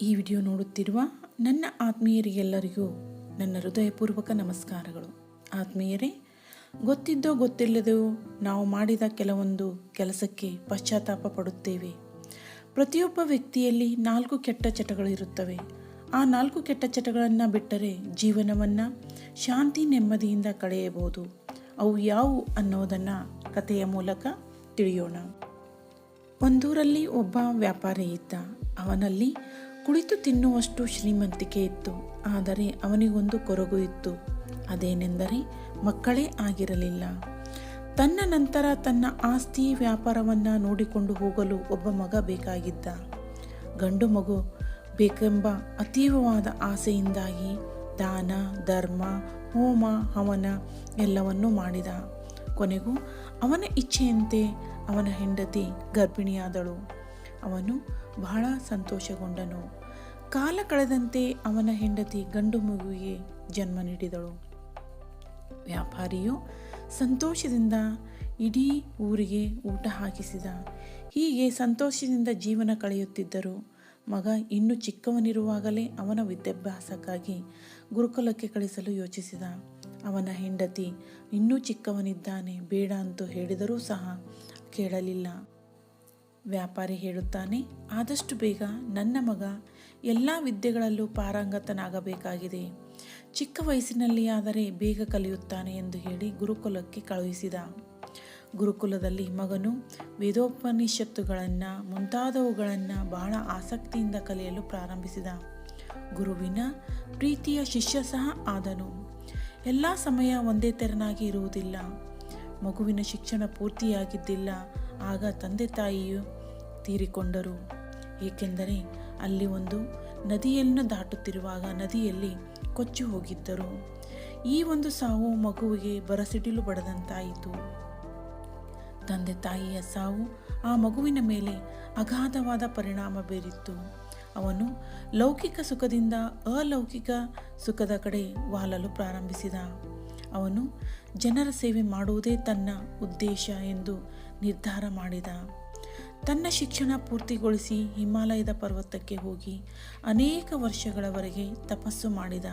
ಈ ವಿಡಿಯೋ ನೋಡುತ್ತಿರುವ ನನ್ನ ಆತ್ಮೀಯರಿಗೆಲ್ಲರಿಗೂ ನನ್ನ ಹೃದಯಪೂರ್ವಕ ನಮಸ್ಕಾರಗಳು. ಆತ್ಮೀಯರೇ, ಗೊತ್ತಿದ್ದೋ ಗೊತ್ತಿಲ್ಲದೋ ನಾವು ಮಾಡಿದ ಕೆಲವೊಂದು ಕೆಲಸಕ್ಕೆ ಪಶ್ಚಾತ್ತಾಪ ಪಡುತ್ತೇವೆ. ಪ್ರತಿಯೊಬ್ಬ ವ್ಯಕ್ತಿಯಲ್ಲಿ 4 ಕೆಟ್ಟ ಚಟಗಳಿರುತ್ತವೆ. ಆ 4 ಕೆಟ್ಟ ಚಟಗಳನ್ನು ಬಿಟ್ಟರೆ ಜೀವನವನ್ನು ಶಾಂತಿ ನೆಮ್ಮದಿಯಿಂದ ಕಳೆಯಬಹುದು. ಅವು ಯಾವುವು ಅನ್ನೋದನ್ನು ಕಥೆಯ ಮೂಲಕ ತಿಳಿಯೋಣ. ಒಂದೂರಲ್ಲಿ ಒಬ್ಬ ವ್ಯಾಪಾರಿ ಇದ್ದ. ಅವನಲ್ಲಿ ಕುಳಿತು ತಿನ್ನುವಷ್ಟು ಶ್ರೀಮಂತಿಕೆ ಇತ್ತು. ಆದರೆ ಅವನಿಗೊಂದು ಕೊರಗು ಇತ್ತು. ಅದೇನೆಂದರೆ ಮಕ್ಕಳೇ ಆಗಿರಲಿಲ್ಲ. ತನ್ನ ನಂತರ ತನ್ನ ಆಸ್ತಿ ವ್ಯಾಪಾರವನ್ನು ನೋಡಿಕೊಂಡು ಹೋಗಲು ಒಬ್ಬ ಮಗ ಬೇಕಾಗಿದ್ದ. ಗಂಡು ಮಗು ಬೇಕೆಂಬ ಅತೀವವಾದ ಆಸೆಯಿಂದಾಗಿ ದಾನ ಧರ್ಮ ಹೋಮ ಹವನ ಎಲ್ಲವನ್ನೂ ಮಾಡಿದ. ಕೊನೆಗೂ ಅವನ ಇಚ್ಛೆಯಂತೆ ಅವನ ಹೆಂಡತಿ ಗರ್ಭಿಣಿಯಾದಳು. ಅವನು ಬಹಳ ಸಂತೋಷಗೊಂಡನು. ಕಾಲ ಕಳೆದಂತೆ ಅವನ ಹೆಂಡತಿ ಗಂಡು ಮಗುವಿಗೆ ಜನ್ಮ ನೀಡಿದಳು. ವ್ಯಾಪಾರಿಯು ಸಂತೋಷದಿಂದ ಇಡೀ ಊರಿಗೆ ಊಟ ಹಾಕಿಸಿದ. ಹೀಗೆ ಸಂತೋಷದಿಂದ ಜೀವನ ಕಳೆಯುತ್ತಿದ್ದರು. ಮಗ ಇನ್ನೂ ಚಿಕ್ಕವನಿರುವಾಗಲೇ ಅವನ ವಿದ್ಯಾಭ್ಯಾಸಕ್ಕಾಗಿ ಗುರುಕುಲಕ್ಕೆ ಕಳಿಸಲು ಯೋಚಿಸಿದ. ಅವನ ಹೆಂಡತಿ ಇನ್ನೂ ಚಿಕ್ಕವನಿದ್ದಾನೆ, ಬೇಡ ಅಂತ ಹೇಳಿದರೂ ಸಹ ಕೇಳಲಿಲ್ಲ. ವ್ಯಾಪಾರಿ ಹೇಳುತ್ತಾನೆ, ಆದಷ್ಟು ಬೇಗ ನನ್ನ ಮಗ ಎಲ್ಲ ವಿದ್ಯೆಗಳಲ್ಲೂ ಪಾರಂಗತನಾಗಬೇಕಾಗಿದೆ. ಚಿಕ್ಕ ವಯಸ್ಸಿನಲ್ಲಿ ಆದರೆ ಬೇಗ ಕಲಿಯುತ್ತಾನೆ ಎಂದು ಹೇಳಿ ಗುರುಕುಲಕ್ಕೆ ಕಳುಹಿಸಿದ. ಗುರುಕುಲದಲ್ಲಿ ಮಗನು ವೇದೋಪನಿಷತ್ತುಗಳನ್ನು ಮುಂತಾದವುಗಳನ್ನು ಬಹಳ ಆಸಕ್ತಿಯಿಂದ ಕಲಿಯಲು ಪ್ರಾರಂಭಿಸಿದ. ಗುರುವಿನ ಪ್ರೀತಿಯ ಶಿಷ್ಯ ಸಹ ಆದನು. ಎಲ್ಲ ಸಮಯ ಒಂದೇ ತೆರನಾಗಿ ಇರುವುದಿಲ್ಲ. ಮಗುವಿನ ಶಿಕ್ಷಣ ಪೂರ್ತಿಯಾಗಿದ್ದಿಲ್ಲ. ಆಗ ತಂದೆ ತಾಯಿಯು ತೀರಿಕೊಂಡರು. ಏಕೆಂದರೆ ಅಲ್ಲಿ ಒಂದು ನದಿಯನ್ನು ದಾಟುತ್ತಿರುವಾಗ ನದಿಯಲ್ಲಿ ಕೊಚ್ಚಿ ಹೋಗಿದ್ದರು. ಈ ಒಂದು ಸಾವು ಮಗುವಿಗೆ ಬರಸಿಡಿಲು ಬಡದಂತಾಯಿತು. ತಂದೆ ತಾಯಿಯ ಸಾವು ಆ ಮಗುವಿನ ಮೇಲೆ ಅಗಾಧವಾದ ಪರಿಣಾಮ ಬೀರಿತ್ತು. ಅವನು ಲೌಕಿಕ ಸುಖದಿಂದ ಅಲೌಕಿಕ ಸುಖದ ಕಡೆ ವಾಲಲು ಪ್ರಾರಂಭಿಸಿದ. ಅವನು ಜನರ ಸೇವೆ ಮಾಡುವುದೇ ತನ್ನ ಉದ್ದೇಶ ಎಂದು ನಿರ್ಧಾರ ಮಾಡಿದ. ತನ್ನ ಶಿಕ್ಷಣ ಪೂರ್ತಿಗೊಳಿಸಿ ಹಿಮಾಲಯದ ಪರ್ವತಕ್ಕೆ ಹೋಗಿ ಅನೇಕ ವರ್ಷಗಳವರೆಗೆ ತಪಸ್ಸು ಮಾಡಿದ.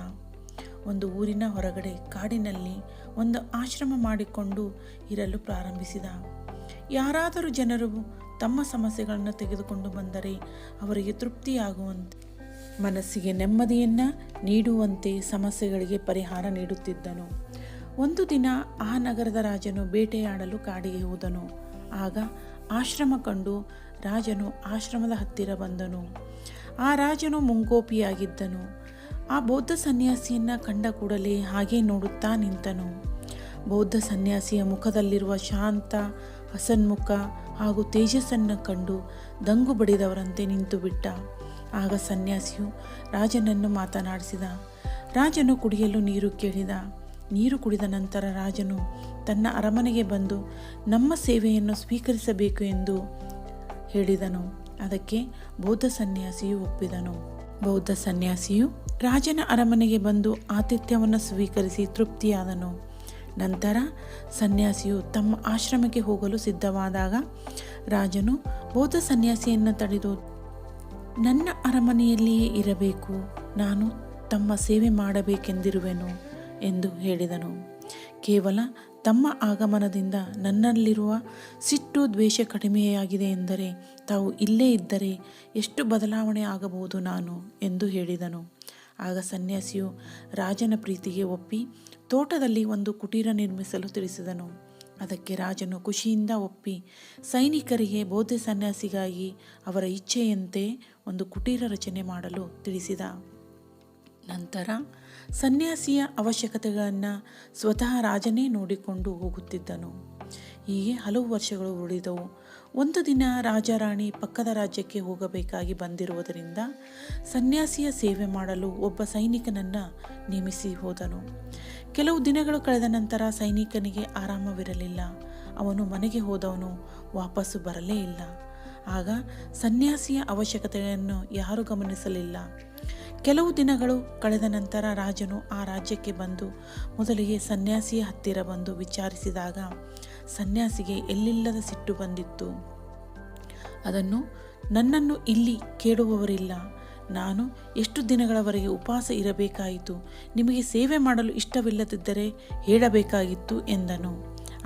ಒಂದು ಊರಿನ ಹೊರಗಡೆ ಕಾಡಿನಲ್ಲಿ ಒಂದು ಆಶ್ರಮ ಮಾಡಿಕೊಂಡು ಇರಲು ಪ್ರಾರಂಭಿಸಿದ. ಯಾರಾದರೂ ಜನರು ತಮ್ಮ ಸಮಸ್ಯೆಗಳನ್ನು ತೆಗೆದುಕೊಂಡು ಬಂದರೆ ಅವರಿಗೆ ತೃಪ್ತಿಯಾಗುವಂತೆ, ಮನಸ್ಸಿಗೆ ನೆಮ್ಮದಿಯನ್ನು ನೀಡುವಂತೆ ಸಮಸ್ಯೆಗಳಿಗೆ ಪರಿಹಾರ ನೀಡುತ್ತಿದ್ದನು. ಒಂದು ದಿನ ಆ ನಗರದ ರಾಜನು ಬೇಟೆಯಾಡಲು ಕಾಡಿಗೆ ಹೋದನು. ಆಗ ಆಶ್ರಮ ಕಂಡು ರಾಜನು ಆಶ್ರಮದ ಹತ್ತಿರ ಬಂದನು. ಆ ರಾಜನು ಮುಂಗೋಪಿಯಾಗಿದ್ದನು. ಆ ಬೌದ್ಧ ಸನ್ಯಾಸಿಯನ್ನು ಕಂಡ ಕೂಡಲೇ ಹಾಗೆ ನೋಡುತ್ತಾ ನಿಂತನು. ಬೌದ್ಧ ಸನ್ಯಾಸಿಯ ಮುಖದಲ್ಲಿರುವ ಶಾಂತ ಹಸನ್ಮುಖ ಹಾಗೂ ತೇಜಸ್ಸನ್ನು ಕಂಡು ದಂಗು ಬಡಿದವರಂತೆ ನಿಂತು ಬಿಟ್ಟ. ಆಗ ಸನ್ಯಾಸಿಯು ರಾಜನನ್ನು ಮಾತನಾಡಿಸಿದ. ರಾಜನು ಕುಡಿಯಲು ನೀರು ಕೇಳಿದ. ನೀರು ಕುಡಿದ ನಂತರ ರಾಜನು ತನ್ನ ಅರಮನೆಗೆ ಬಂದು ನಮ್ಮ ಸೇವೆಯನ್ನು ಸ್ವೀಕರಿಸಬೇಕು ಎಂದು ಹೇಳಿದನು. ಅದಕ್ಕೆ ಬೌದ್ಧ ಸನ್ಯಾಸಿಯು ಒಪ್ಪಿದನು. ಬೌದ್ಧ ಸನ್ಯಾಸಿಯು ರಾಜನ ಅರಮನೆಗೆ ಬಂದು ಆತಿಥ್ಯವನ್ನು ಸ್ವೀಕರಿಸಿ ತೃಪ್ತಿಯಾದನು. ನಂತರ ಸನ್ಯಾಸಿಯು ತಮ್ಮ ಆಶ್ರಮಕ್ಕೆ ಹೋಗಲು ಸಿದ್ಧವಾದಾಗ ರಾಜನು ಬೌದ್ಧ ಸನ್ಯಾಸಿಯನ್ನು ತಡೆದು, ನನ್ನ ಅರಮನೆಯಲ್ಲಿಯೇ ಇರಬೇಕು, ನಾನು ತಮ್ಮ ಸೇವೆ ಮಾಡಬೇಕೆಂದಿರುವೆನು ಎಂದು ಹೇಳಿದನು. ಕೇವಲ ತಮ್ಮ ಆಗಮನದಿಂದ ನನ್ನಲ್ಲಿರುವ ಸಿಟ್ಟು ದ್ವೇಷ ಕಡಿಮೆಯಾಗಿದೆ ಎಂದರೆ ತಾವು ಇಲ್ಲೇ ಇದ್ದರೆ ಎಷ್ಟು ಬದಲಾವಣೆ ಆಗಬಹುದು ನಾನು ಎಂದು ಹೇಳಿದನು. ಆಗ ಸನ್ಯಾಸಿಯು ರಾಜನ ಪ್ರೀತಿಗೆ ಒಪ್ಪಿ ತೋಟದಲ್ಲಿ ಒಂದು ಕುಟೀರ ನಿರ್ಮಿಸಲು ತಿಳಿಸಿದನು. ಅದಕ್ಕೆ ರಾಜನು ಖುಷಿಯಿಂದ ಒಪ್ಪಿ ಸೈನಿಕರಿಗೆ ಬೌದ್ಧ ಸನ್ಯಾಸಿಗಾಗಿ ಅವರ ಇಚ್ಛೆಯಂತೆ ಒಂದು ಕುಟೀರ ರಚನೆ ಮಾಡಲು ತಿಳಿಸಿದ. ನಂತರ ಸನ್ಯಾಸಿಯ ಅವಶ್ಯಕತೆಗಳನ್ನು ಸ್ವತಃ ರಾಜನೇ ನೋಡಿಕೊಂಡು ಹೋಗುತ್ತಿದ್ದನು. ಹೀಗೆ ಹಲವು ವರ್ಷಗಳು ಉಳಿದವು. ಒಂದು ದಿನ ರಾಜಾರಾಣಿ ಪಕ್ಕದ ರಾಜ್ಯಕ್ಕೆ ಹೋಗಬೇಕಾಗಿ ಬಂದಿರುವುದರಿಂದ ಸನ್ಯಾಸಿಯ ಸೇವೆ ಮಾಡಲು ಒಬ್ಬ ಸೈನಿಕನನ್ನು ನೇಮಿಸಿ ಹೋದನು. ಕೆಲವು ದಿನಗಳು ಕಳೆದ ನಂತರ ಸೈನಿಕನಿಗೆ ಆರಾಮವಿರಲಿಲ್ಲ. ಅವನು ಮನೆಗೆ ಹೋದವನು ವಾಪಸ್ಸು ಬರಲೇ ಇಲ್ಲ. ಆಗ ಸನ್ಯಾಸಿಯ ಅವಶ್ಯಕತೆಯನ್ನು ಯಾರೂ ಗಮನಿಸಲಿಲ್ಲ. ಕೆಲವು ದಿನಗಳು ಕಳೆದ ನಂತರ ರಾಜನು ಆ ರಾಜ್ಯಕ್ಕೆ ಬಂದು ಮೊದಲಿಗೆ ಸನ್ಯಾಸಿಯ ಹತ್ತಿರ ಬಂದು ವಿಚಾರಿಸಿದಾಗ ಸನ್ಯಾಸಿಗೆ ಎಲ್ಲಿಲ್ಲದ ಸಿಟ್ಟು ಬಂದಿತ್ತು. ಅದನ್ನು ನನ್ನನ್ನು ಇಲ್ಲಿ ಕೇಳುವವರಿಲ್ಲ, ನಾನು ಎಷ್ಟು ದಿನಗಳವರೆಗೆ ಉಪವಾಸ ಇರಬೇಕಾಯಿತು? ನಿಮಗೆ ಸೇವೆ ಮಾಡಲು ಇಷ್ಟವಿಲ್ಲದಿದ್ದರೆ ಹೇಳಬೇಕಾಗಿತ್ತು ಎಂದನು.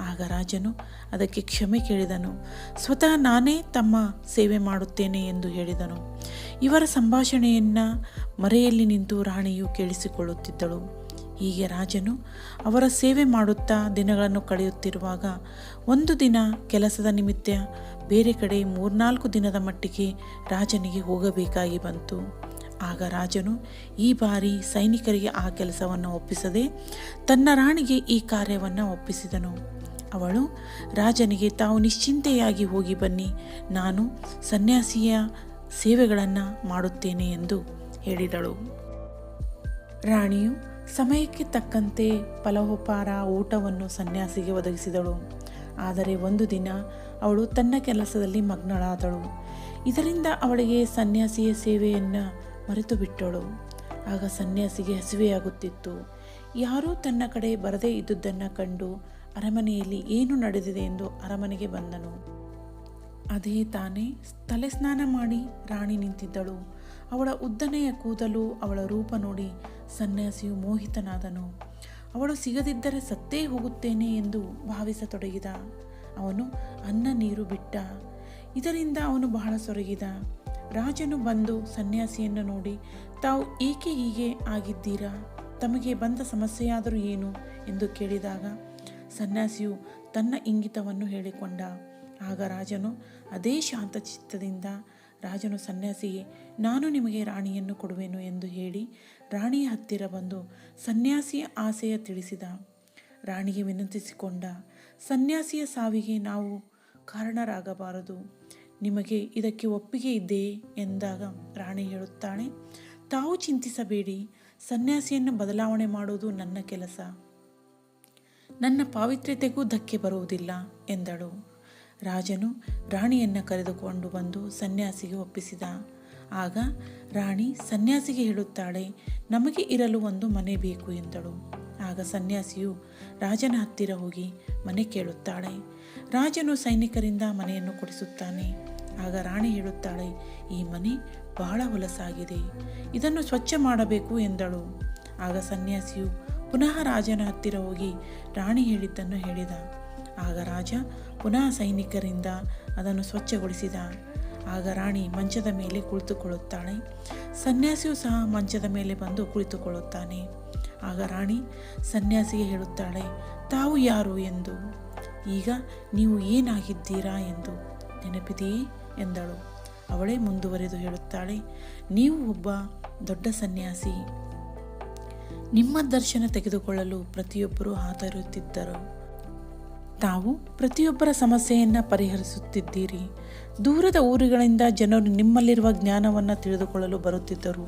ಆಗ ರಾಜನು ಅದಕ್ಕೆ ಕ್ಷಮೆ ಕೇಳಿದನು. ಸ್ವತಃ ನಾನೇ ತಮ್ಮ ಸೇವೆ ಮಾಡುತ್ತೇನೆ ಎಂದು ಹೇಳಿದನು. ಇವರ ಸಂಭಾಷಣೆಯನ್ನು ಮರೆಯಲ್ಲಿ ನಿಂತು ರಾಣಿಯು ಕೇಳಿಸಿಕೊಳ್ಳುತ್ತಿದ್ದಳು. ಹೀಗೆ ರಾಜನು ಅವರ ಸೇವೆ ಮಾಡುತ್ತಾ ದಿನಗಳನ್ನು ಕಳೆಯುತ್ತಿರುವಾಗ ಒಂದು ದಿನ ಕೆಲಸದ ನಿಮಿತ್ತ ಬೇರೆ ಕಡೆ 3-4 ದಿನದ ಮಟ್ಟಿಗೆ ರಾಜನಿಗೆ ಹೋಗಬೇಕಾಗಿ ಬಂತು. ಆಗ ರಾಜನು ಈ ಬಾರಿ ಸೈನಿಕರಿಗೆ ಆ ಕೆಲಸವನ್ನು ಒಪ್ಪಿಸದೆ ತನ್ನ ರಾಣಿಗೆ ಈ ಕಾರ್ಯವನ್ನು ಒಪ್ಪಿಸಿದನು. ಅವಳು ರಾಜನಿಗೆ ತಾವು ನಿಶ್ಚಿಂತೆಯಾಗಿ ಹೋಗಿ ಬನ್ನಿ, ನಾನು ಸನ್ಯಾಸಿಯ ಸೇವೆಗಳನ್ನು ಮಾಡುತ್ತೇನೆ ಎಂದು ಹೇಳಿದಳು. ರಾಣಿಯು ಸಮಯಕ್ಕೆ ತಕ್ಕಂತೆ ಫಲೋಪಹಾರ ಊಟವನ್ನು ಸನ್ಯಾಸಿಗೆ ಒದಗಿಸಿದಳು. ಆದರೆ ಒಂದು ದಿನ ಅವಳು ತನ್ನ ಕೆಲಸದಲ್ಲಿ ಮಗ್ನಳಾದಳು. ಇದರಿಂದ ಅವಳಿಗೆ ಸನ್ಯಾಸಿಯ ಸೇವೆಯನ್ನು ಮರೆತು ಬಿಟ್ಟಳು. ಆಗ ಸನ್ಯಾಸಿಗೆ ಹಸಿವೆಯಾಗುತ್ತಿತ್ತು. ಯಾರೂ ತನ್ನ ಕಡೆ ಬರದೇ ಇದ್ದುದನ್ನು ಕಂಡು ಅರಮನೆಯಲ್ಲಿ ಏನು ನಡೆದಿದೆ ಎಂದು ಅರಮನೆಗೆ ಬಂದನು. ಅದೇ ತಾನೇ ತಲೆ ಸ್ನಾನ ಮಾಡಿ ರಾಣಿ ನಿಂತಿದ್ದಳು. ಅವಳ ಉದ್ದನೆಯ ಕೂದಲು, ಅವಳ ರೂಪ ನೋಡಿ ಸನ್ಯಾಸಿಯು ಮೋಹಿತನಾದನು. ಅವಳು ಸಿಗದಿದ್ದರೆ ಸತ್ತೇ ಹೋಗುತ್ತೇನೆ ಎಂದು ಭಾವಿಸತೊಡಗಿದ. ಅವನು ಅನ್ನ ನೀರು ಬಿಟ್ಟ. ಇದರಿಂದ ಅವನು ಬಹಳ ಸೊರಗಿದ. ರಾಜನು ಬಂದು ಸನ್ಯಾಸಿಯನ್ನು ನೋಡಿ, ತಾವು ಏಕೆ ಹೀಗೆ ಆಗಿದ್ದೀರಾ? ತಮಗೆ ಬಂದ ಸಮಸ್ಯೆಯಾದರೂ ಏನು ಎಂದು ಕೇಳಿದಾಗ ಸನ್ಯಾಸಿಯು ತನ್ನ ಇಂಗಿತವನ್ನು ಹೇಳಿಕೊಂಡ. ಆಗ ರಾಜನು ಅದೇ ಶಾಂತಚಿತ್ತದಿಂದ ರಾಜನು ಸನ್ಯಾಸಿಗೆ, ನಾನು ನಿಮಗೆ ರಾಣಿಯನ್ನು ಕೊಡುವೆನು ಎಂದು ಹೇಳಿ ರಾಣಿಯ ಹತ್ತಿರ ಬಂದು ಸನ್ಯಾಸಿಯ ಆಸೆಯ ತಿಳಿಸಿದ. ರಾಣಿಗೆ ವಿನಂತಿಸಿಕೊಂಡ, ಸನ್ಯಾಸಿಯ ಸಾವಿಗೆ ನಾವು ಕಾರಣರಾಗಬಾರದು, ನಿಮಗೆ ಇದಕ್ಕೆ ಒಪ್ಪಿಗೆ ಇದೆಯೇ ಎಂದಾಗ ರಾಣಿ ಹೇಳುತ್ತಾಳೆ, ತಾವು ಚಿಂತಿಸಬೇಡಿ, ಸನ್ಯಾಸಿಯನ್ನು ಬದಲಾವಣೆ ಮಾಡುವುದು ನನ್ನ ಕೆಲಸ, ನನ್ನ ಪಾವಿತ್ರ್ಯತೆಗೂ ಧಕ್ಕೆ ಬರುವುದಿಲ್ಲ ಎಂದಳು. ರಾಜನು ರಾಣಿಯನ್ನು ಕರೆದುಕೊಂಡು ಬಂದು ಸನ್ಯಾಸಿಗೆ ಒಪ್ಪಿಸಿದ. ಆಗ ರಾಣಿ ಸನ್ಯಾಸಿಗೆ ಹೇಳುತ್ತಾಳೆ, ನಮಗೆ ಇರಲು ಒಂದು ಮನೆ ಬೇಕು ಎಂದಳು. ಆಗ ಸನ್ಯಾಸಿಯು ರಾಜನ ಹತ್ತಿರ ಹೋಗಿ ಮನೆ ಕೇಳುತ್ತಾಳೆ. ರಾಜನು ಸೈನಿಕರಿಂದ ಮನೆಯನ್ನು ಕೊಡಿಸುತ್ತಾನೆ. ಆಗ ರಾಣಿ ಹೇಳುತ್ತಾಳೆ, ಈ ಮನೆ ಬಹಳ ಹೊಲಸಾಗಿದೆ, ಇದನ್ನು ಸ್ವಚ್ಛ ಮಾಡಬೇಕು ಎಂದಳು. ಆಗ ಸನ್ಯಾಸಿಯು ಪುನಃ ರಾಜನ ಹತ್ತಿರ ಹೋಗಿ ರಾಣಿ ಹೇಳಿದ್ದನ್ನು ಹೇಳಿದ. ಆಗ ರಾಜ ಪುನಃ ಸೈನಿಕರಿಂದ ಅದನ್ನು ಸ್ವಚ್ಛಗೊಳಿಸಿದ. ಆಗ ರಾಣಿ ಮಂಚದ ಮೇಲೆ ಕುಳಿತುಕೊಳ್ಳುತ್ತಾಳೆ. ಸನ್ಯಾಸಿಯು ಸಹ ಮಂಚದ ಮೇಲೆ ಬಂದು ಕುಳಿತುಕೊಳ್ಳುತ್ತಾನೆ. ಆಗ ರಾಣಿ ಸನ್ಯಾಸಿಗೆ ಹೇಳುತ್ತಾಳೆ, ತಾವು ಯಾರು ಎಂದು, ಈಗ ನೀವು ಏನಾಗಿದ್ದೀರಾ ಎಂದು ನೆನಪಿದೆಯೇ ಎಂದಳು. ಅವಳೇ ಮುಂದುವರೆದು ಹೇಳುತ್ತಾಳೆ, ನೀವು ಒಬ್ಬ ದೊಡ್ಡ ಸನ್ಯಾಸಿ, ನಿಮ್ಮ ದರ್ಶನ ತೆಗೆದುಕೊಳ್ಳಲು ಪ್ರತಿಯೊಬ್ಬರೂ ಹಾತೊರೆಯುತ್ತಿದ್ದರು. ತಾವು ಪ್ರತಿಯೊಬ್ಬರ ಸಮಸ್ಯೆಯನ್ನು ಪರಿಹರಿಸುತ್ತಿದ್ದೀರಿ. ದೂರದ ಊರುಗಳಿಂದ ಜನರು ನಿಮ್ಮಲ್ಲಿರುವ ಜ್ಞಾನವನ್ನು ತಿಳಿದುಕೊಳ್ಳಲು ಬರುತ್ತಿದ್ದರು,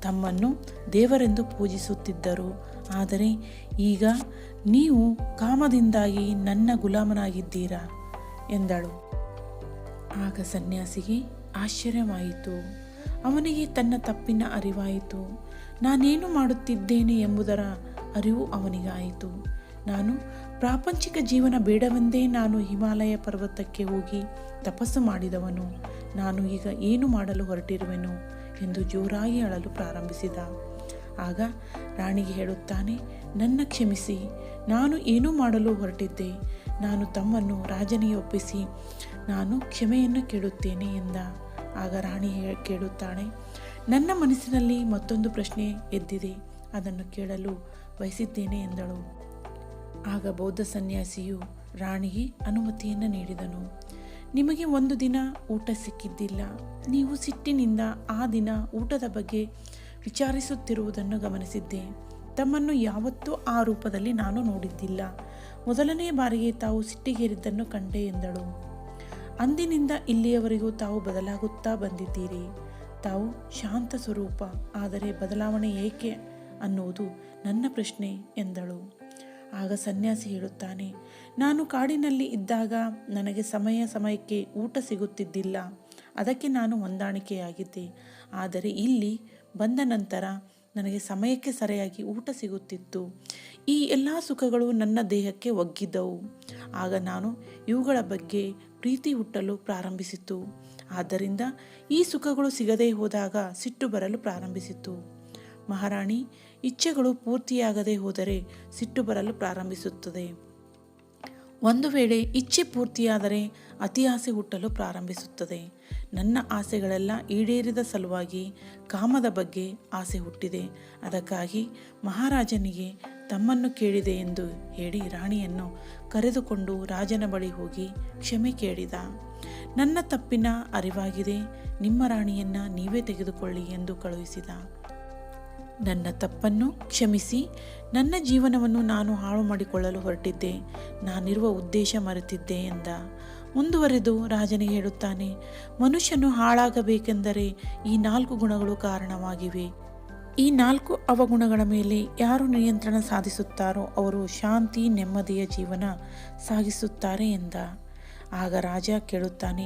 ತಮ್ಮನ್ನು ದೇವರೆಂದು ಪೂಜಿಸುತ್ತಿದ್ದರು. ಆದರೆ ಈಗ ನೀವು ಕಾಮದಿಂದಾಗಿ ನನ್ನ ಗುಲಾಮನಾಗಿದ್ದೀರಾ ಎಂದಳು. ಆಗ ಸನ್ಯಾಸಿಗೆ ಆಶ್ಚರ್ಯವಾಯಿತು. ಅವನಿಗೆ ತನ್ನ ತಪ್ಪಿನ ಅರಿವಾಯಿತು. ನಾನೇನು ಮಾಡುತ್ತಿದ್ದೇನೆ ಎಂಬುದರ ಅರಿವು ಅವನಿಗಾಯಿತು. ನಾನು ಪ್ರಾಪಂಚಿಕ ಜೀವನ ಬೇಡವೆಂದೇ ನಾನು ಹಿಮಾಲಯ ಪರ್ವತಕ್ಕೆ ಹೋಗಿ ತಪಸ್ಸು ಮಾಡಿದವನು. ನಾನು ಈಗ ಏನು ಮಾಡಲು ಹೊರಟಿರುವೆನು ಎಂದು ಜೋರಾಗಿ ಅಳಲು ಪ್ರಾರಂಭಿಸಿದ. ಆಗ ರಾಣಿಗೆ ಹೇಳುತ್ತಾನೆ, ನನ್ನ ಕ್ಷಮಿಸಿ, ನಾನು ಏನೂ ಮಾಡಲು ಹೊರಟಿದ್ದೆ. ನಾನು ತಮ್ಮನ್ನು ರಾಜನಿಗೆ ಒಪ್ಪಿಸಿ ನಾನು ಕ್ಷಮೆಯನ್ನು ಕೇಳುತ್ತೇನೆ ಎಂದ. ಆಗ ರಾಣಿ ಕೇಳುತ್ತಾಳೆ, ನನ್ನ ಮನಸ್ಸಿನಲ್ಲಿ ಮತ್ತೊಂದು ಪ್ರಶ್ನೆ ಎದ್ದಿದೆ, ಅದನ್ನು ಕೇಳಲು ಬಯಸಿದ್ದೇನೆ ಎಂದಳು. ಆಗ ಬೌದ್ಧ ಸನ್ಯಾಸಿಯು ರಾಣಿಗೆ ಅನುಮತಿಯನ್ನು ನೀಡಿದನು. ನಿಮಗೆ ಒಂದು ದಿನ ಊಟ ಸಿಕ್ಕಿದ್ದಿಲ್ಲ. ನೀವು ಸಿಟ್ಟಿನಿಂದ ಆ ದಿನ ಊಟದ ಬಗ್ಗೆ ವಿಚಾರಿಸುತ್ತಿರುವುದನ್ನು ಗಮನಿಸಿದ್ದೆ. ತಮ್ಮನ್ನು ಯಾವತ್ತೂ ಆ ರೂಪದಲ್ಲಿ ನಾನು ನೋಡಿದ್ದಿಲ್ಲ. ಮೊದಲನೇ ಬಾರಿಗೆ ತಾವು ಸಿಟ್ಟಿಗೇರಿದ್ದನ್ನು ಕಂಡೆ ಎಂದಳು. ಅಂದಿನಿಂದ ಇಲ್ಲಿಯವರೆಗೂ ತಾವು ಬದಲಾಗುತ್ತಾ ಬಂದಿದ್ದೀರಿ. ತಾವು ಶಾಂತ ಸ್ವರೂಪ, ಆದರೆ ಬದಲಾವಣೆ ಏಕೆ ಅನ್ನುವುದು ನನ್ನ ಪ್ರಶ್ನೆ ಎಂದಳು. ಆಗ ಸನ್ಯಾಸಿ ಹೇಳುತ್ತಾನೆ, ನಾನು ಕಾಡಿನಲ್ಲಿ ಇದ್ದಾಗ ನನಗೆ ಸಮಯಕ್ಕೆ ಊಟ ಸಿಗುತ್ತಿದ್ದಿಲ್ಲ. ಅದಕ್ಕೆ ನಾನು ಹೊಂದಾಣಿಕೆಯಾಗಿದ್ದೆ. ಆದರೆ ಇಲ್ಲಿ ಬಂದ ನಂತರ ನನಗೆ ಸಮಯಕ್ಕೆ ಸರಿಯಾಗಿ ಊಟ ಸಿಗುತ್ತಿತ್ತು. ಈ ಎಲ್ಲ ಸುಖಗಳು ನನ್ನ ದೇಹಕ್ಕೆ ಒಗ್ಗಿದ್ದವು. ಆಗ ನಾನು ಇವುಗಳ ಬಗ್ಗೆ ಪ್ರೀತಿ ಹುಟ್ಟಲು ಪ್ರಾರಂಭಿಸಿತು. ಆದ್ದರಿಂದ ಈ ಸುಖಗಳು ಸಿಗದೇ ಹೋದಾಗ ಸಿಟ್ಟು ಬರಲು ಪ್ರಾರಂಭಿಸಿತು. ಮಹಾರಾಣಿ, ಇಚ್ಛೆಗಳು ಪೂರ್ತಿಯಾಗದೇ ಹೋದರೆ ಸಿಟ್ಟು ಬರಲು ಪ್ರಾರಂಭಿಸುತ್ತದೆ. ಒಂದು ವೇಳೆ ಇಚ್ಛೆ ಪೂರ್ತಿಯಾದರೆ ಅತಿ ಆಸೆ ಹುಟ್ಟಲು ಪ್ರಾರಂಭಿಸುತ್ತದೆ. ನನ್ನ ಆಸೆಗಳೆಲ್ಲ ಈಡೇರಿದ ಸಲುವಾಗಿ ಕಾಮದ ಬಗ್ಗೆ ಆಸೆ ಹುಟ್ಟಿದೆ. ಅದಕ್ಕಾಗಿ ಮಹಾರಾಜನಿಗೆ ತಮ್ಮನ್ನು ಕೇಳಿದೆ ಎಂದು ಹೇಳಿ ರಾಣಿಯನ್ನು ಕರೆದುಕೊಂಡು ರಾಜನ ಬಳಿ ಹೋಗಿ ಕ್ಷಮೆ ಕೇಳಿದ. ನನ್ನ ತಪ್ಪಿನ ಅರಿವಾಗಿದೆ, ನಿಮ್ಮ ರಾಣಿಯನ್ನು ನೀವೇ ತೆಗೆದುಕೊಳ್ಳಿ ಎಂದು ಕಳುಹಿಸಿದ. ನನ್ನ ತಪ್ಪನ್ನು ಕ್ಷಮಿಸಿ, ನನ್ನ ಜೀವನವನ್ನು ನಾನು ಹಾಳು ಮಾಡಿಕೊಳ್ಳಲು ಹೊರಟಿದ್ದೆ, ನಾನಿರುವ ಉದ್ದೇಶ ಮರೆತಿದ್ದೆ ಎಂದ. ಮುಂದುವರೆದು ರಾಜನಿಗೆ ಹೇಳುತ್ತಾನೆ, ಮನುಷ್ಯನು ಹಾಳಾಗಬೇಕೆಂದರೆ ಈ 4 ಗುಣಗಳು ಕಾರಣವಾಗಿವೆ. ಈ 4 ಅವಗುಣಗಳ ಮೇಲೆ ಯಾರು ನಿಯಂತ್ರಣ ಸಾಧಿಸುತ್ತಾರೋ ಅವರು ಶಾಂತಿ ನೆಮ್ಮದಿಯ ಜೀವನ ಸಾಗಿಸುತ್ತಾರೆ ಎಂದ. ಆಗ ರಾಜ ಕೇಳುತ್ತಾನೆ,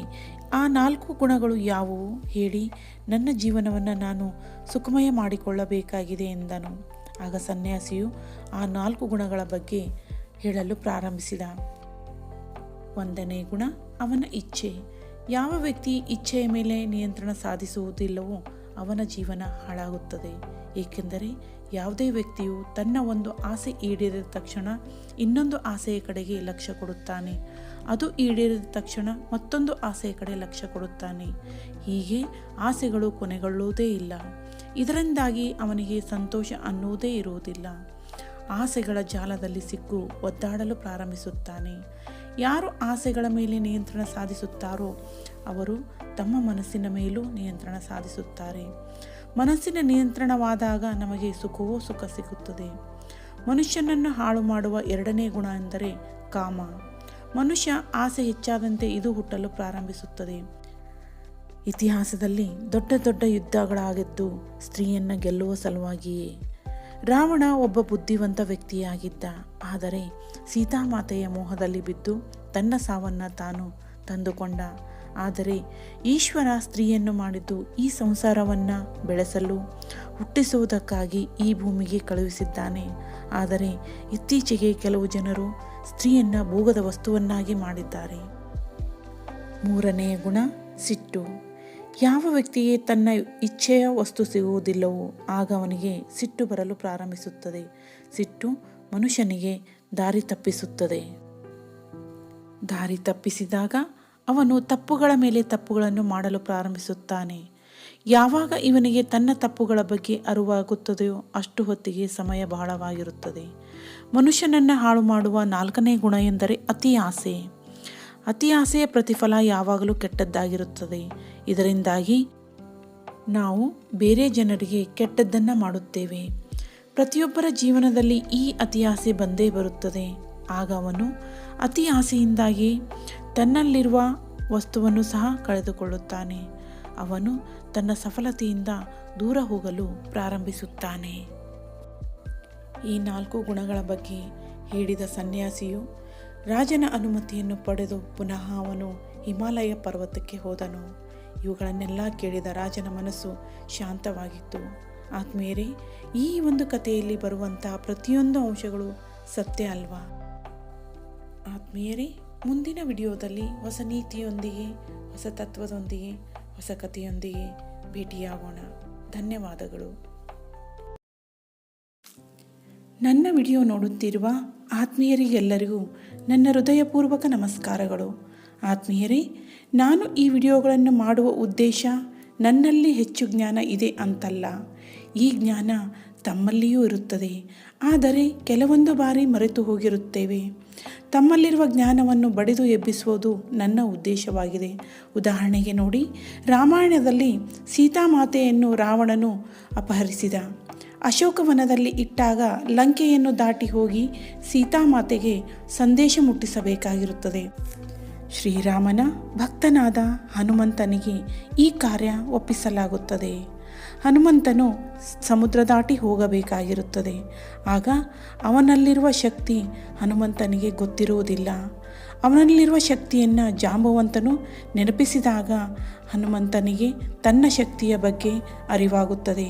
ಆ 4 ಗುಣಗಳು ಯಾವುವು ಹೇಳಿ, ನನ್ನ ಜೀವನವನ್ನು ನಾನು ಸುಖಮಯ ಮಾಡಿಕೊಳ್ಳಬೇಕಾಗಿದೆ ಎಂದನು. ಆಗ ಸನ್ಯಾಸಿಯು ಆ 4 ಗುಣಗಳ ಬಗ್ಗೆ ಹೇಳಲು ಪ್ರಾರಂಭಿಸಿದ. 1ನೇ ಗುಣ ಅವನ ಇಚ್ಛೆ. ಯಾವ ವ್ಯಕ್ತಿ ಇಚ್ಛೆಯ ಮೇಲೆ ನಿಯಂತ್ರಣ ಸಾಧಿಸುವುದಿಲ್ಲವೋ ಅವನ ಜೀವನ ಹಾಳಾಗುತ್ತದೆ. ಏಕೆಂದರೆ ಯಾವುದೇ ವ್ಯಕ್ತಿಯು ತನ್ನ ಒಂದು ಆಸೆ ಈಡೇರಿದ ತಕ್ಷಣ ಇನ್ನೊಂದು ಆಸೆಯ ಕಡೆಗೆ ಲಕ್ಷ್ಯ ಕೊಡುತ್ತಾನೆ. ಅದು ಈಡೇರಿದ ತಕ್ಷಣ ಮತ್ತೊಂದು ಆಸೆಯ ಕಡೆ ಲಕ್ಷ್ಯ ಕೊಡುತ್ತಾನೆ. ಹೀಗೆ ಆಸೆಗಳು ಕೊನೆಗೊಳ್ಳುವುದೇ ಇಲ್ಲ. ಇದರಿಂದಾಗಿ ಅವನಿಗೆ ಸಂತೋಷ ಅನ್ನುವುದೇ ಇರುವುದಿಲ್ಲ. ಆಸೆಗಳ ಜಾಲದಲ್ಲಿ ಸಿಕ್ಕು ಒದ್ದಾಡಲು ಪ್ರಾರಂಭಿಸುತ್ತಾನೆ. ಯಾರು ಆಸೆಗಳ ಮೇಲೆ ನಿಯಂತ್ರಣ ಸಾಧಿಸುತ್ತಾರೋ ಅವರು ತಮ್ಮ ಮನಸ್ಸಿನ ಮೇಲೂ ನಿಯಂತ್ರಣ ಸಾಧಿಸುತ್ತಾರೆ. ಮನಸ್ಸಿನ ನಿಯಂತ್ರಣವಾದಾಗ ನಮಗೆ ಸುಖವೋ ಸುಖ ಸಿಗುತ್ತದೆ. ಮನುಷ್ಯನನ್ನು ಹಾಳು ಮಾಡುವ 2ನೇ ಗುಣ ಎಂದರೆ ಕಾಮ. ಮನುಷ್ಯ ಆಸೆ ಹೆಚ್ಚಾದಂತೆ ಇದು ಹುಟ್ಟಲು ಪ್ರಾರಂಭಿಸುತ್ತದೆ. ಇತಿಹಾಸದಲ್ಲಿ ದೊಡ್ಡ ದೊಡ್ಡ ಯುದ್ಧಗಳಾಗಿದ್ದು ಸ್ತ್ರೀಯನ್ನು ಗೆಲ್ಲುವ ಸಲುವಾಗಿಯೇ. ರಾವಣ ಒಬ್ಬ ಬುದ್ಧಿವಂತ ವ್ಯಕ್ತಿಯಾಗಿದ್ದ. ಆದರೆ ಸೀತಾಮಾತೆಯ ಮೋಹದಲ್ಲಿ ಬಿದ್ದು ತನ್ನ ಸಾವನ್ನು ತಾನು ತಂದುಕೊಂಡ. ಆದರೆ ಈಶ್ವರ ಸ್ತ್ರೀಯನ್ನು ಮಾಡಿದ್ದು ಈ ಸಂಸಾರವನ್ನು ಬೆಳೆಸಲು, ಹುಟ್ಟಿಸುವುದಕ್ಕಾಗಿ ಈ ಭೂಮಿಗೆ ಕಳುಹಿಸಿದ್ದಾನೆ. ಆದರೆ ಇತ್ತೀಚೆಗೆ ಕೆಲವು ಜನರು ಸ್ತ್ರೀಯನ್ನು ಭೋಗದ ವಸ್ತುವನ್ನಾಗಿ ಮಾಡಿದ್ದಾರೆ. 3ನೇ ಗುಣ ಸಿಟ್ಟು. ಯಾವ ವ್ಯಕ್ತಿಗೆ ತನ್ನ ಇಚ್ಛೆಯ ವಸ್ತು ಸಿಗುವುದಿಲ್ಲವೋ ಆಗ ಅವನಿಗೆ ಸಿಟ್ಟು ಬರಲು ಪ್ರಾರಂಭಿಸುತ್ತದೆ. ಸಿಟ್ಟು ಮನುಷ್ಯನಿಗೆ ದಾರಿ ತಪ್ಪಿಸುತ್ತದೆ. ದಾರಿ ತಪ್ಪಿಸಿದಾಗ ಅವನು ತಪ್ಪುಗಳ ಮೇಲೆ ತಪ್ಪುಗಳನ್ನು ಮಾಡಲು ಪ್ರಾರಂಭಿಸುತ್ತಾನೆ. ಯಾವಾಗ ಇವನಿಗೆ ತನ್ನ ತಪ್ಪುಗಳ ಬಗ್ಗೆ ಅರಿವಾಗುತ್ತದೆಯೋ ಅಷ್ಟು ಹೊತ್ತಿಗೆ ಸಮಯ ಬಹಳವಾಗಿರುತ್ತದೆ. ಮನುಷ್ಯನನ್ನು ಹಾಳು ಮಾಡುವ 4ನೇ ಗುಣ ಎಂದರೆ ಅತಿ ಆಸೆ. ಅತಿ ಆಸೆಯ ಪ್ರತಿಫಲ ಯಾವಾಗಲೂ ಕೆಟ್ಟದ್ದಾಗಿರುತ್ತದೆ. ಇದರಿಂದಾಗಿ ನಾವು ಬೇರೆ ಜನರಿಗೆ ಕೆಟ್ಟದ್ದನ್ನು ಮಾಡುತ್ತೇವೆ. ಪ್ರತಿಯೊಬ್ಬರ ಜೀವನದಲ್ಲಿ ಈ ಅತಿ ಆಸೆ ಬಂದೇ ಬರುತ್ತದೆ. ಆಗ ಅವನು ಅತಿ ಆಸೆಯಿಂದಾಗಿ ತನ್ನಲ್ಲಿರುವ ವಸ್ತುವನ್ನು ಸಹ ಕಳೆದುಕೊಳ್ಳುತ್ತಾನೆ. ಅವನು ತನ್ನ ಸಫಲತೆಯಿಂದ ದೂರ ಹೋಗಲು ಪ್ರಾರಂಭಿಸುತ್ತಾನೆ. ಈ 4 ಗುಣಗಳ ಬಗ್ಗೆ ಹೇಳಿದ ಸನ್ಯಾಸಿಯು ರಾಜನ ಅನುಮತಿಯನ್ನು ಪಡೆದು ಪುನಃ ಅವನು ಹಿಮಾಲಯ ಪರ್ವತಕ್ಕೆ ಹೋದನು. ಇವುಗಳನ್ನೆಲ್ಲ ಕೇಳಿದ ರಾಜನ ಮನಸ್ಸು ಶಾಂತವಾಗಿತ್ತು. ಆತ್ಮೀಯರೇ, ಈ ಒಂದು ಕಥೆಯಲ್ಲಿ ಬರುವಂತಹ ಪ್ರತಿಯೊಂದು ಅಂಶಗಳು ಸತ್ಯ ಅಲ್ವಾ? ಆತ್ಮೀಯರೇ, ಮುಂದಿನ ವಿಡಿಯೋದಲ್ಲಿ ಹೊಸ ನೀತಿಯೊಂದಿಗೆ, ಹೊಸ ತತ್ವದೊಂದಿಗೆ, ಹೊಸ ಕಥೆಯೊಂದಿಗೆ ಭೇಟಿಯಾಗೋಣ. ಧನ್ಯವಾದಗಳು. ನನ್ನ ವಿಡಿಯೋ ನೋಡುತ್ತಿರುವ ಆತ್ಮೀಯರಿಗೆಲ್ಲರಿಗೂ ನನ್ನ ಹೃದಯಪೂರ್ವಕ ನಮಸ್ಕಾರಗಳು. ಆತ್ಮೀಯರೇ, ನಾನು ಈ ವಿಡಿಯೋಗಳನ್ನು ಮಾಡುವ ಉದ್ದೇಶ ನನ್ನಲ್ಲಿ ಹೆಚ್ಚು ಜ್ಞಾನ ಇದೆ ಅಂತಲ್ಲ. ಈ ಜ್ಞಾನ ತಮ್ಮಲ್ಲಿಯೂ ಇರುತ್ತದೆ. ಆದರೆ ಕೆಲವೊಂದು ಬಾರಿ ಮರೆತು ಹೋಗಿರುತ್ತೇವೆ. ತಮ್ಮಲ್ಲಿರುವ ಜ್ಞಾನವನ್ನು ಬಡಿದು ಎಬ್ಬಿಸುವುದು ನನ್ನ ಉದ್ದೇಶವಾಗಿದೆ. ಉದಾಹರಣೆಗೆ ನೋಡಿ, ರಾಮಾಯಣದಲ್ಲಿ ಸೀತಾಮಾತೆಯನ್ನು ರಾವಣನು ಅಪಹರಿಸಿದ. ಅಶೋಕವನದಲ್ಲಿ ಇಟ್ಟಾಗ ಲಂಕೆಯನ್ನು ದಾಟಿ ಹೋಗಿ ಸೀತಾಮಾತೆಗೆ ಸಂದೇಶ ಮುಟ್ಟಿಸಬೇಕಾಗಿರುತ್ತದೆ. ಶ್ರೀರಾಮನ ಭಕ್ತನಾದ ಹನುಮಂತನಿಗೆ ಈ ಕಾರ್ಯ ಒಪ್ಪಿಸಲಾಗುತ್ತದೆ. ಹನುಮಂತನು ಸಮುದ್ರ ದಾಟಿ ಹೋಗಬೇಕಾಗಿರುತ್ತದೆ. ಆಗ ಅವನಲ್ಲಿರುವ ಶಕ್ತಿ ಹನುಮಂತನಿಗೆ ಗೊತ್ತಿರುವುದಿಲ್ಲ. ಅವನಲ್ಲಿರುವ ಶಕ್ತಿಯನ್ನು ಜಾಂಬವಂತನು ನೆನಪಿಸಿದಾಗ ಹನುಮಂತನಿಗೆ ತನ್ನ ಶಕ್ತಿಯ ಬಗ್ಗೆ ಅರಿವಾಗುತ್ತದೆ.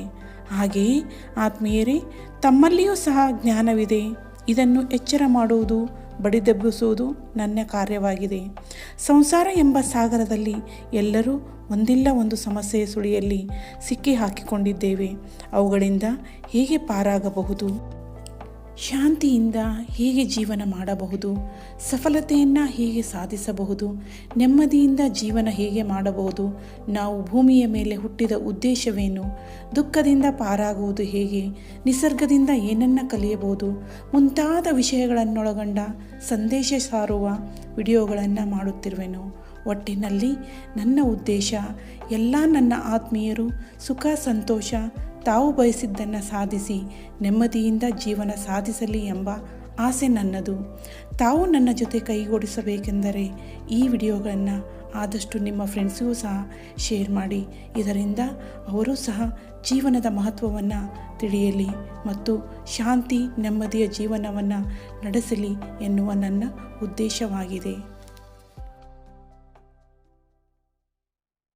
ಹಾಗೆಯೇ ಆತ್ಮೀಯರೇ, ತಮ್ಮಲ್ಲಿಯೂ ಸಹ ಜ್ಞಾನವಿದೆ. ಇದನ್ನು ಎಚ್ಚರ ಮಾಡುವುದು, ಬಡಿದೆಬ್ಬಿಸುವುದು ನನ್ನ ಕಾರ್ಯವಾಗಿದೆ. ಸಂಸಾರ ಎಂಬ ಸಾಗರದಲ್ಲಿ ಎಲ್ಲರೂ ಒಂದಿಲ್ಲ ಒಂದು ಸಮಸ್ಯೆಯ ಸುಳಿಯಲ್ಲಿ ಸಿಕ್ಕಿ ಹಾಕಿಕೊಂಡಿದ್ದೇವೆ. ಅವುಗಳಿಂದ ಹೇಗೆ ಪಾರಾಗಬಹುದು? ಶಾಂತಿಯಿಂದ ಹೇಗೆ ಜೀವನ ಮಾಡಬಹುದು? ಸಫಲತೆಯನ್ನು ಹೇಗೆ ಸಾಧಿಸಬಹುದು? ನೆಮ್ಮದಿಯಿಂದ ಜೀವನ ಹೇಗೆ ಮಾಡಬಹುದು? ನಾವು ಭೂಮಿಯ ಮೇಲೆ ಹುಟ್ಟಿದ ಉದ್ದೇಶವೇನು? ದುಃಖದಿಂದ ಪಾರಾಗುವುದು ಹೇಗೆ? ನಿಸರ್ಗದಿಂದ ಏನನ್ನು ಕಲಿಯಬಹುದು? ಮುಂತಾದ ವಿಷಯಗಳನ್ನೊಳಗೊಂಡ ಸಂದೇಶ ಸಾರುವ ವಿಡಿಯೋಗಳನ್ನು ಮಾಡುತ್ತಿರುವೆನು. ಒಟ್ಟಿನಲ್ಲಿ ನನ್ನ ಉದ್ದೇಶ ಎಲ್ಲ ನನ್ನ ಆತ್ಮೀಯರು ಸುಖ ಸಂತೋಷ ತಾವು ಬಯಸಿದ್ದನ್ನು ಸಾಧಿಸಿ ನೆಮ್ಮದಿಯಿಂದ ಜೀವನ ಸಾಧಿಸಲಿ ಎಂಬ ಆಸೆ ನನ್ನದು. ತಾವು ನನ್ನ ಜೊತೆ ಕೈಗೂಡಿಸಬೇಕೆಂದರೆ ಈ ವಿಡಿಯೋಗಳನ್ನು ಆದಷ್ಟು ನಿಮ್ಮ ಫ್ರೆಂಡ್ಸ್ಗೂ ಸಹ ಶೇರ್ ಮಾಡಿ. ಇದರಿಂದ ಅವರೂ ಸಹ ಜೀವನದ ಮಹತ್ವವನ್ನು ತಿಳಿಯಲಿ ಮತ್ತು ಶಾಂತಿ ನೆಮ್ಮದಿಯ ಜೀವನವನ್ನು ನಡೆಸಲಿ ಎನ್ನುವ ನನ್ನ ಉದ್ದೇಶವಾಗಿದೆ.